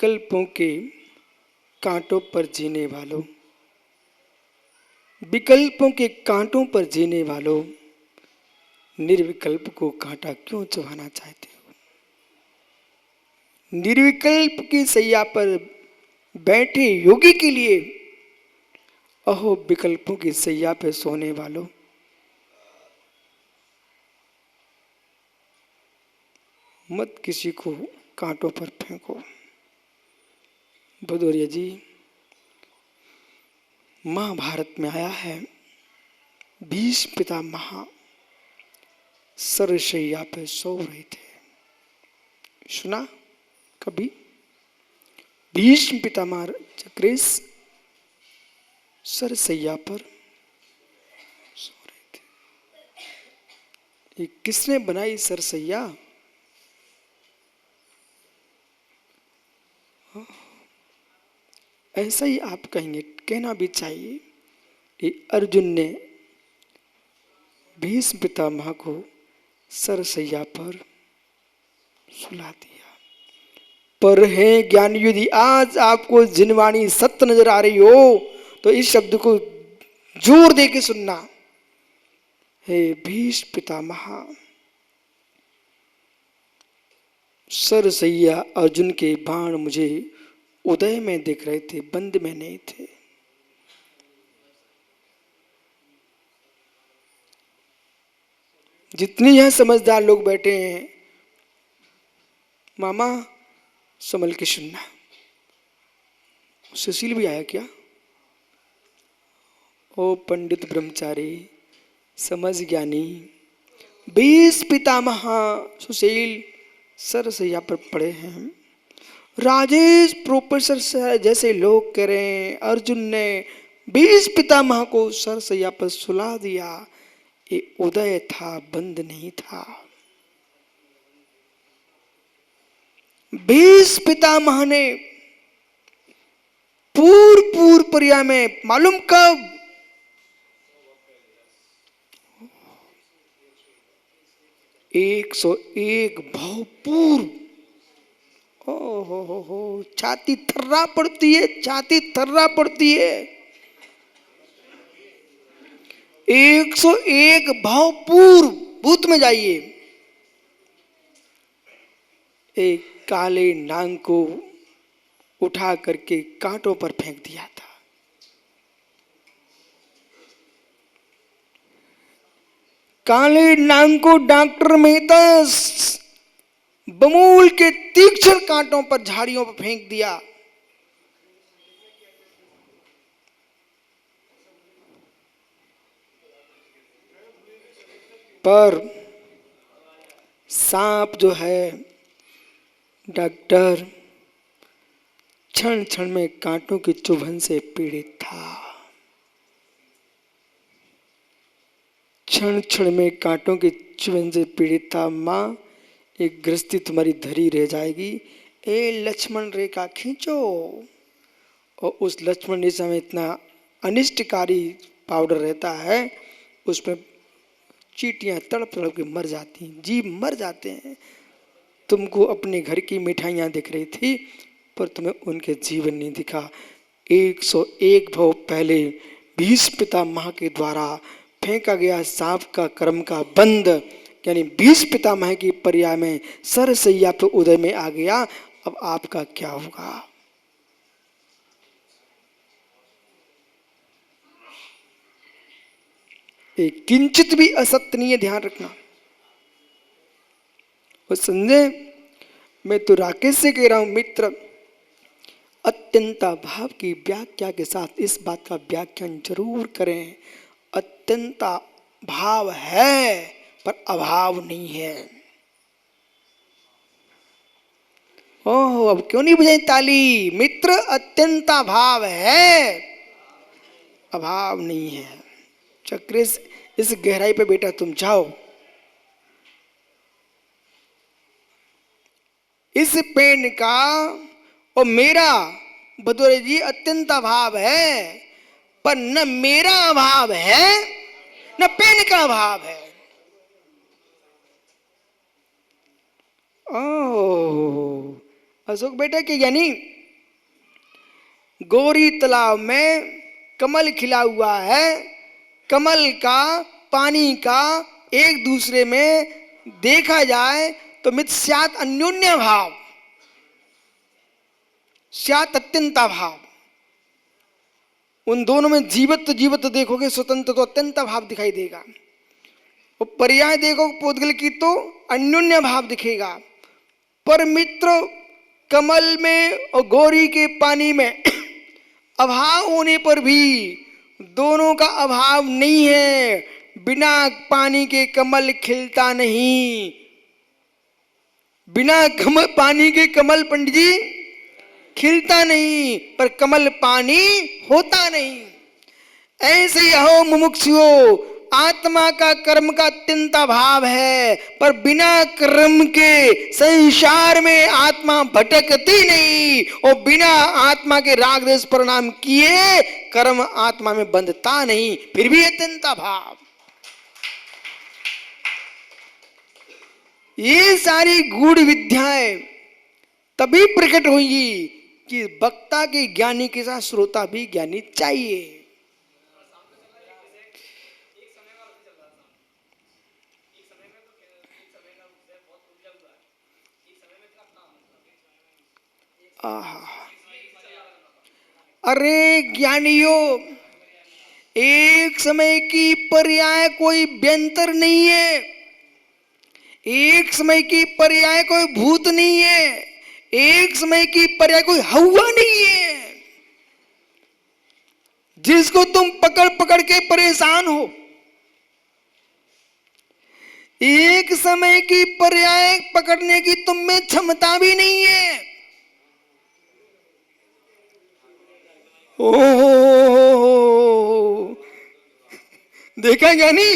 विकल्पों के कांटों पर जीने वालों, विकल्पों के कांटों पर जीने वालों, निर्विकल्प को कांटा क्यों चुभाना चाहते हो? निर्विकल्प की सैया पर बैठे योगी के लिए अहो विकल्पों की सैया पे सोने वालों, मत किसी को कांटों पर फेंको। भदौरिया जी, महाभारत में आया है, भीष्म पितामह सरसैया पे सो रहे थे। सुना कभी? भीष्म पितामह चक्रेश सरसैया पर सो रहे थे। ये किसने बनाई सरसैया? ऐसा ही आप कहेंगे, कहना भी चाहिए। ये अर्जुन ने भीष्म पितामह को सरसैया पर सुला दिया। पर है ज्ञान, यदि आज आपको जिनवाणी सत्य नजर आ रही हो तो इस शब्द को जोर दे के सुनना। हे भीष्म पितामह, सरसैया अर्जुन के बाण मुझे उदय में दिख रहे थे, बंद में नहीं थे। जितनी यहां समझदार लोग बैठे हैं, मामा संभल के सुनना। सुशील भी आया क्या? ओ पंडित ब्रह्मचारी, समझ ज्ञानी, भीष्म पितामह सुशील सरसैया पर पड़े हैं। राजेश प्रोफेसर जैसे लोग कह रहे हैं अर्जुन ने भीष्म पितामह को सरसैया पर सुला दिया। ये उदय था, बंद नहीं था। भीष्म पितामह ने पूर्व पर्याय में मालूम कब? एक 101 भाव पूर्व। ओ हो, छाती थर्रा पड़ती है, छाती थर्रा पड़ती है। 101 भाव पूर्व भूत में जाइए। एक काले नांग को उठा करके कांटों पर फेंक दिया था। काले नांग को डॉक्टर मेहता बमूल के तीक्ष्ण कांटों पर, झाड़ियों पर फेंक दिया। पर सांप जो है, डॉक्टर क्षण क्षण में कांटों की चुभन से पीड़ित था। क्षण क्षण में कांटों की चुभन से पीड़ित था। माँ, एक गृहस्थी तुम्हारी धरी रह जाएगी। ए लक्ष्मण रेखा खींचो। और उस लक्ष्मण रेखा में इतना अनिष्टकारी पाउडर रहता है, उसमें चींटियां तड़प तड़प के मर जाती हैं, जीव मर जाते हैं। तुमको अपने घर की मिठाइयां दिख रही थी, पर तुम्हें उनके जीवन नहीं दिखा। 101 भाव पहले भीष्म पितामह के द्वारा फेंका गया सांप का कर्म का बंद, यानी भीष्म पितामह की पर्याय में सरसैया पे उदय में आ गया। अब आपका क्या होगा? एक किंचित भी असत्य नहीं है, ध्यान रखना। और संजय, मैं तो राकेश से कह रहा हूं मित्र, अत्यंता भाव की व्याख्या के साथ इस बात का व्याख्यान जरूर करें। अत्यंता भाव है पर अभाव नहीं है। ओह, अब क्यों नहीं बजाई ताली? मित्र, अत्यंता भाव है, अभाव नहीं है। चक्रेश, इस गहराई पे बेटा तुम जाओ। इस पेन का और मेरा, भदौरे जी, अत्यंत अभाव है, पर न मेरा अभाव है न पेन का अभाव है। ओह अशोक बेटा, कि यानी गोरी तालाब में कमल खिला हुआ है, कमल का पानी का एक दूसरे में देखा जाए तो मिथ्यात अन्योन्य भाव, स्यात् अत्यंता भाव। उन दोनों में जीवत तो जीवत देखोगे, स्वतंत्र तो अत्यंत भाव दिखाई देगा। और पर्याय देखो पौद्गल की तो अन्योन्य भाव दिखेगा। पर मित्र कमल में और गौरी के पानी में अभाव होने पर भी दोनों का अभाव नहीं है। बिना पानी के कमल खिलता नहीं, बिना पानी के कमल पंडित जी खिलता नहीं, पर कमल पानी होता नहीं। ऐसे ही हो मुमुक्षुओ, आत्मा का कर्म का अत्यंत भाव है, पर बिना कर्म के संसार में आत्मा भटकती नहीं, और बिना आत्मा के राग द्वेष परिणाम किए कर्म आत्मा में बंधता नहीं, फिर भी अत्यंत भाव। ये सारी गूढ़ विद्याएं तभी प्रकट होंगी कि वक्ता के ज्ञानी के साथ श्रोता भी ज्ञानी चाहिए। अरे ज्ञानियों, एक समय की पर्याय कोई व्यंतर नहीं है, एक समय की पर्याय कोई भूत नहीं है, एक समय की पर्याय कोई हवा नहीं है जिसको तुम पकड़ पकड़ के परेशान हो। एक समय की पर्याय पकड़ने की तुम में क्षमता भी नहीं है। ओहो, देखा ज्ञानी,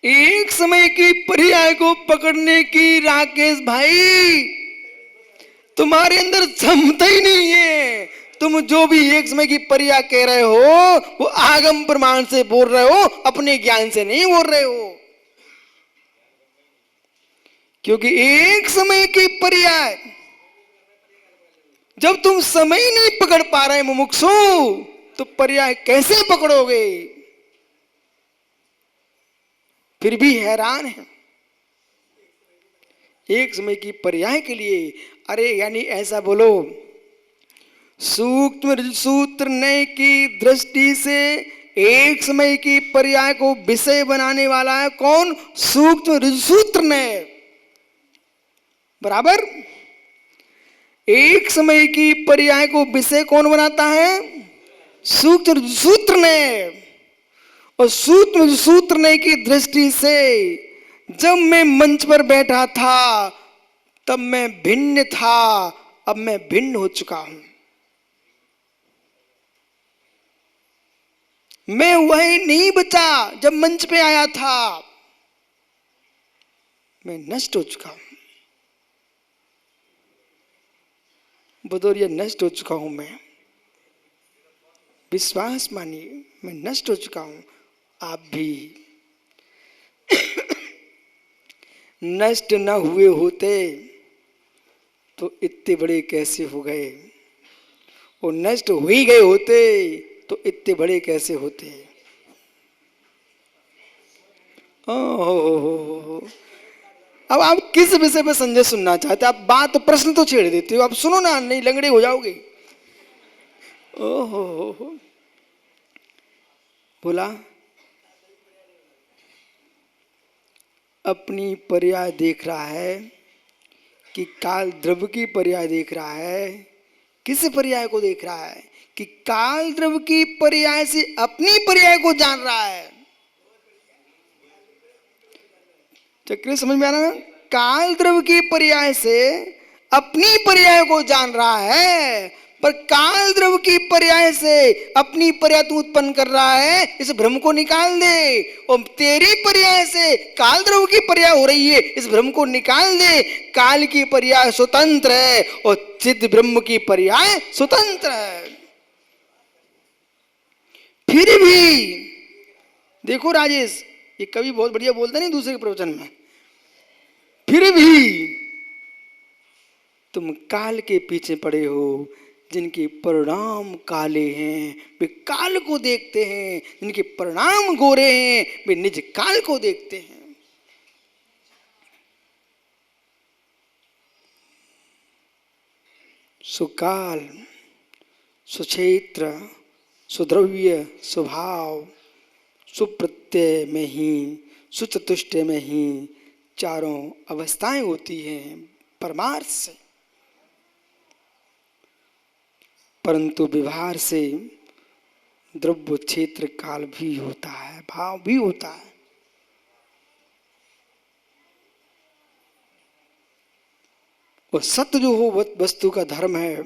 एक समय की पर्याय को पकड़ने की राकेश भाई तुम्हारे अंदर क्षमता ही नहीं है। तुम जो भी एक समय की पर्याय कह रहे हो वो आगम प्रमाण से बोल रहे हो, अपने ज्ञान से नहीं बोल रहे हो। क्योंकि एक समय की पर्याय जब तुम समय नहीं पकड़ पा रहे मुमुक्षु, तो पर्याय कैसे पकड़ोगे? फिर भी हैरान है एक समय की पर्याय के लिए। अरे यानी ऐसा बोलो, सूक्ष्म सूत्र नय की दृष्टि से एक समय की पर्याय को विषय बनाने वाला है कौन? सूक्ष्म सूत्र नय। बराबर, एक समय की पर्याय को विषय कौन बनाता है? सूक्ष्म सूत्र नय। और सूक्ष्म सूत्र नय की दृष्टि से जब मैं मंच पर बैठा था तब मैं भिन्न था, अब मैं भिन्न हो चुका हूं। मैं वही नहीं बचा जब मंच पे आया था, मैं नष्ट हो चुका हूं। बदौरिया नष्ट हो चुका हूं मैं। विश्वास मानिए, मैं नष्ट हो चुका हूं। आप भी नष्ट न हुए होते तो इतने बड़े कैसे हो गए, और नष्ट हो ही गए होते तो इतने बड़े कैसे होते। ओहो, अब आप किस विषय पे संजय सुनना चाहते? आप बात प्रश्न तो छेड़ देते हो, आप सुनो ना, नहीं लंगड़े हो जाओगे। ओहो, बोला अपनी पर्याय देख रहा है कि काल द्रव्य की पर्याय देख रहा है? किस पर्याय को देख रहा है? कि काल द्रव्य की पर्याय से अपनी पर्याय को जान रहा है। चक्र समझ में आ रहा है? काल द्रव्य की पर्याय से अपनी पर्याय को जान रहा है, पर काल द्रव्य की पर्याय से अपनी पर्याय तू उत्पन्न कर रहा है, इस भ्रम को निकाल दे। और तेरी पर्याय से काल द्रव्य की पर्याय हो रही है, इस भ्रम को निकाल दे। काल की पर्याय स्वतंत्र है और चिद ब्रह्म की पर्याय स्वतंत्र है। फिर भी देखो राजेश, ये कवि बहुत बढ़िया बोलता नहीं दूसरे के प्रवचन में, फिर भी तुम काल के पीछे पड़े हो, जिनके परिणाम काले हैं वे काल को देखते हैं, जिनके परिणाम गोरे हैं वे निज काल को देखते हैं। सुकाल, सुक्षेत्र, सुद्रव्य, स्वभाव, सुप्रत्यय में ही, सुचतुष्टय में ही चारों अवस्थाएं होती हैं परमार्थ से। परंतु व्यवहार से द्रव्य, क्षेत्र, काल भी होता है, भाव भी होता है। और सत्य जो हो वस्तु का धर्म है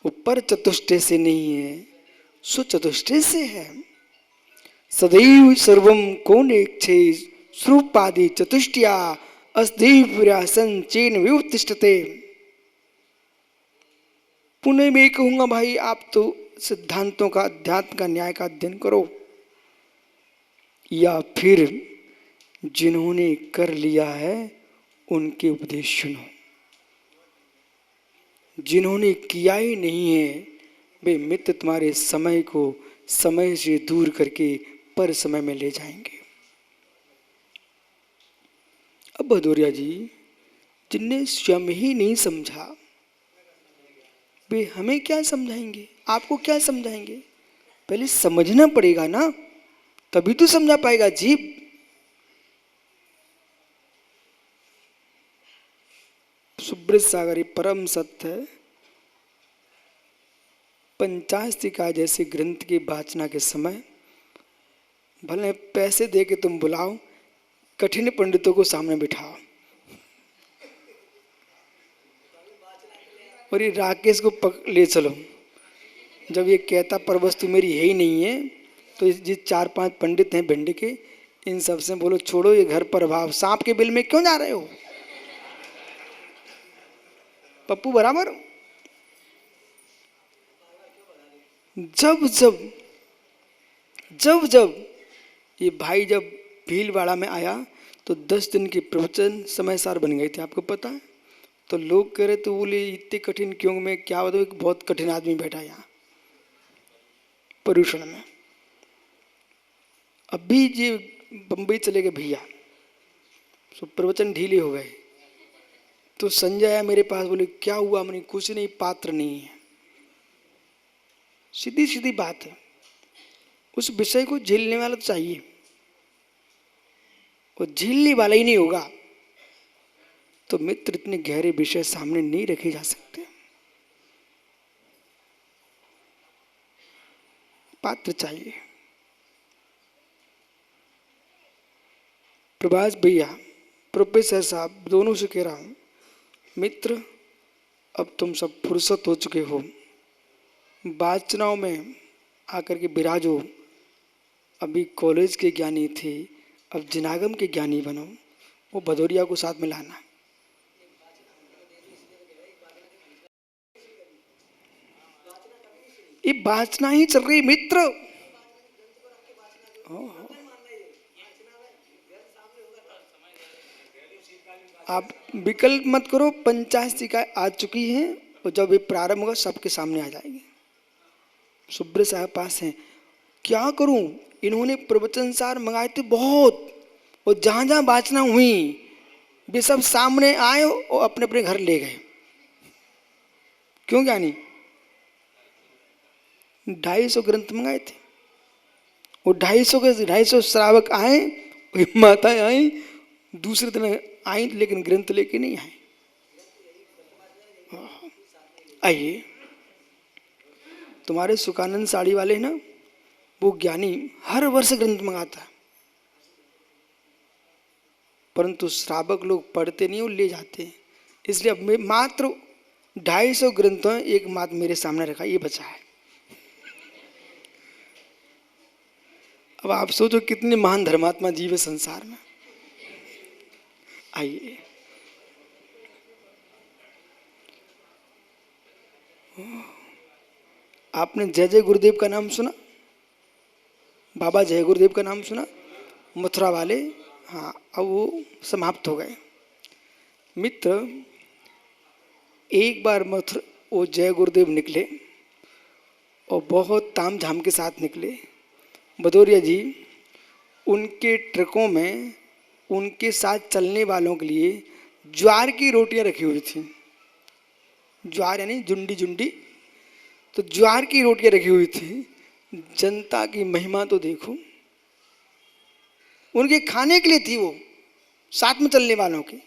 वो पर चतुष्टय से नहीं है, सुचतुष्टय से है। सदैव सर्वम कोनेक्षे स्वरूपादि चतुष्टया अस्दैव विरासन चेन विउत्तिष्ठते। पुनः मैं कहूंगा भाई आप तो सिद्धांतों का, अध्यात्म का, न्याय का अध्ययन करो, या फिर जिन्होंने कर लिया है उनके उपदेश सुनो। जिन्होंने किया ही नहीं है वे मित्र तुम्हारे समय को समय से दूर करके पर समय में ले जाएंगे। अब भदौरिया जी, जिनने स्वयं ही नहीं समझा वे हमें क्या समझाएंगे, आपको क्या समझाएंगे? पहले समझना पड़ेगा ना, तभी तो समझा पाएगा जीव। सुब्रत सागर परम सत्य है। पंचास्तिका जैसे ग्रंथ की वाचना के समय भले पैसे दे के तुम बुलाओ, कठिन पंडितों को सामने बिठाओ, और ये राकेश को ले चलो। जब ये कहता पर वस्तु मेरी है ही नहीं है, तो ये 4-5 पंडित हैं भिंड के, इन सब से बोलो छोड़ो ये घर पर भाव, सांप के बिल में क्यों जा रहे हो? पप्पू बराबर। जब ये भाई जब भीलवाड़ा में आया तो 10 दिन के प्रवचन समय सार बन गए थे, आपको पता है? तो लोग कह रहे तो बोले इतने कठिन क्यों? में क्या बताओ, एक बहुत कठिन आदमी बैठा यहाँ पर्यूषण में। अभी ये बंबई चले गए भैया, तो प्रवचन ढीले हो गए। तो संजय आया मेरे पास, बोले क्या हुआ? मैंने कुछ नहीं, पात्र नहीं है। सीधी सीधी बात है, उस विषय को झेलने वाला तो चाहिए, वो झेलने वाला ही नहीं होगा तो मित्र इतने गहरे विषय सामने नहीं रखे जा सकते। पात्र चाहिए। प्रभास भैया, प्रोफेसर साहब, दोनों से कह रहा हूं, मित्र अब तुम सब फुर्सत हो चुके हो, वाचनाओं में आकर के विराजो। अभी कॉलेज के ज्ञानी थे, अब जिनागम के ज्ञानी बनो। वो भदौरिया को साथ में लाना। ये वाचना ही चल रही मित्र। आप विकल्प मत करो, पंचास्तिका आ चुकी हैं और जब ये प्रारंभ होगा सबके सामने आ जाएगी। सुब्रत साहब पास हैं, क्या करूं? इन्होंने प्रवचन सार मंगाए थे बहुत, और जहां जहां वाचना हुई वे सब सामने आए और अपने अपने घर ले गए। क्यों ज्ञानी? 250 ग्रंथ मंगाए थे, वो 250 श्रावक आए, माताएं आई, दूसरे दिन आई लेकिन ग्रंथ लेके नहीं आए। आइए, तुम्हारे सुखानंद साड़ी वाले ना, वो ज्ञानी हर वर्ष ग्रंथ मंगाता है, परंतु श्रावक लोग पढ़ते नहीं और ले जाते हैं। इसलिए अब मैं मात्र 250 ग्रंथों एक मात्र मेरे सामने रखा, ये बचा है। अब आप सोचो कितने महान धर्मात्मा जीव है संसार में। आइए, आपने जय जय गुरुदेव का नाम सुना? बाबा जय गुरुदेव का नाम सुना? मथुरा वाले, हाँ, अब वो समाप्त हो गए। मित्र, एक बार मथुरा वो जय गुरुदेव निकले, और बहुत ताम झाम के साथ निकले। भदौरिया जी उनके ट्रकों में उनके साथ चलने वालों के लिए ज्वार की रोटियां रखी हुई थी। ज्वार यानी जुंडी जुंडी, तो ज्वार की रोटियां रखी हुई थी। जनता की महिमा तो देखो, उनके खाने के लिए थी वो, साथ में चलने वालों की।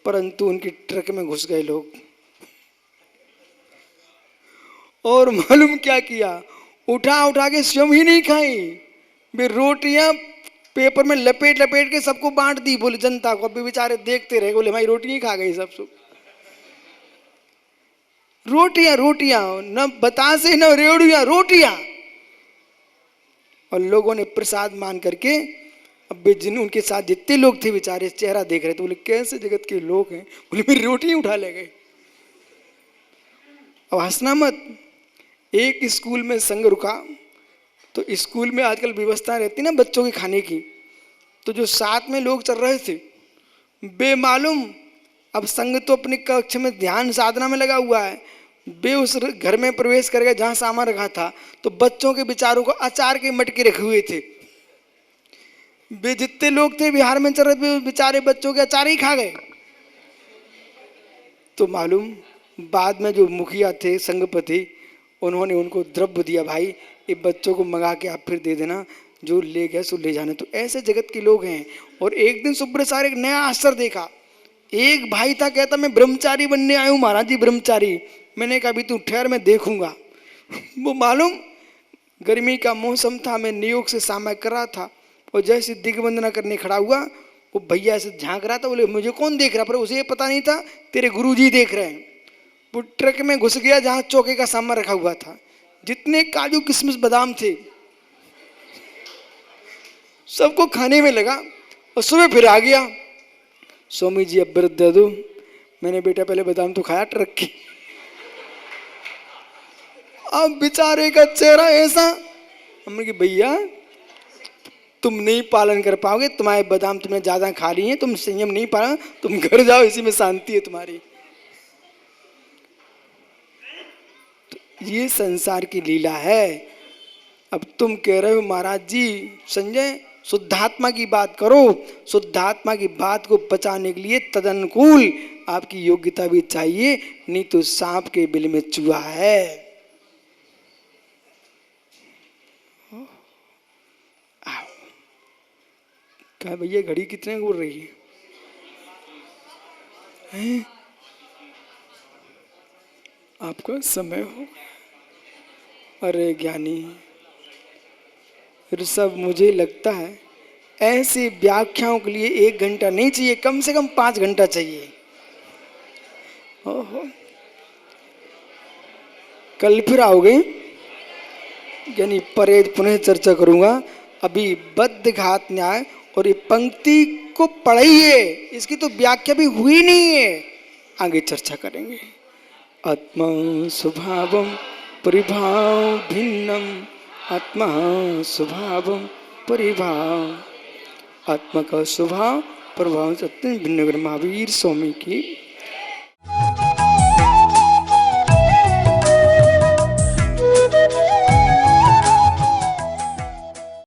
परंतु उनके ट्रक में घुस गए लोग और मालूम क्या किया, उठा उठा के स्वयं ही नहीं खाई, वे रोटियां पेपर में लपेट लपेट के सबको बांट दी। बोले जनता को, अभी बेचारे देखते रहे, बोले भाई रोटी ही खा गई सब। रोटियां रोटियां, न बतासे न रेवड़ियां, रोटियां। और लोगों ने प्रसाद मान करके, अब जिन उनके साथ जितने लोग थे बेचारे चेहरा देख रहे थे, बोले कैसे जगत के लोग हैं, बोले मेरी रोटी उठा ले गए। अब हंसना मत। एक स्कूल में संग रुका, तो स्कूल में आजकल व्यवस्था रहती ना बच्चों के खाने की, तो जो साथ में लोग चल रहे थे बेमालूम, अब संग तो अपनी कक्ष में ध्यान साधना में लगा हुआ है, बे उस घर में प्रवेश कर गए जहां सामान रखा था, तो बच्चों के विचारों को अचार के मटके रखे हुए थे। वे जितने लोग थे बिहार में चल रहे थे, बेचारे बच्चों के अचार ही खा गए। तो मालूम बाद में जो मुखिया थे संघपति, उन्होंने उनको द्रव्य दिया, भाई ये बच्चों को मंगा के आप फिर दे देना, जो ले गए सो ले जाने। तो ऐसे जगत के लोग हैं। और एक दिन सुब्रत सार एक नया आश्चर्य देखा। एक भाई था, कहता मैं ब्रह्मचारी बनने आया हूँ महाराज जी, ब्रह्मचारी। मैंने कहा अभी तू ठहर, मैं देखूंगा। वो मालूम गर्मी का मौसम था, मैं नियोग से सामय कर रहा था, और जैसे दिग्वंदना करने खड़ा हुआ, वो भैया ऐसे झांक रहा था। बोले मुझे कौन देख रहा, पर उसे ये पता नहीं था तेरे गुरुजी देख रहे हैं। वो ट्रक में घुस गया जहां चौके का सामान रखा हुआ था, जितने काजू किशमिश बादाम थे सबको खाने में लगा, और सुबह फिर आ गया, स्वामी जी अब व्रत दे दो। मैंने बेटा पहले बादाम तो खाया ट्रक की। अब बेचारे का चेहरा ऐसा, हमने कि भैया तुम नहीं पालन कर पाओगे, तुम्हारे बादाम तुमने ज्यादा खा लिए हैं, तुम संयम नहीं पाला, तुम घर जाओ, इसी में शांति है तुम्हारी। तो ये संसार की लीला है। अब तुम कह रहे हो महाराज जी संजय शुद्धात्मा की बात करो, शुद्धात्मा की बात को बचाने के लिए तदनुकूल आपकी योग्यता भी चाहिए, नहीं तो सांप के बिल में चूहा है। क्या भैया घड़ी कितने उड़ रही है? आपका समय हो। अरे ज्ञानी ऋषभ, मुझे लगता है ऐसी व्याख्याओं के लिए 1 घंटा नहीं चाहिए, कम से कम 5 घंटा चाहिए। ओहो, कल फिर आओगे? यानी परेद पुनः चर्चा करूंगा। अभी बद्ध घात न्याय और ये पंक्ति को पढ़िए, इसकी तो व्याख्या भी हुई नहीं है, आगे चर्चा करेंगे। आत्मा स्वभावम परिभाव भिन्नम, आत्मा स्वभावम परिभाव, आत्मा का स्वभाव प्रभाव अत्यंत भिन्न। महावीर स्वामी की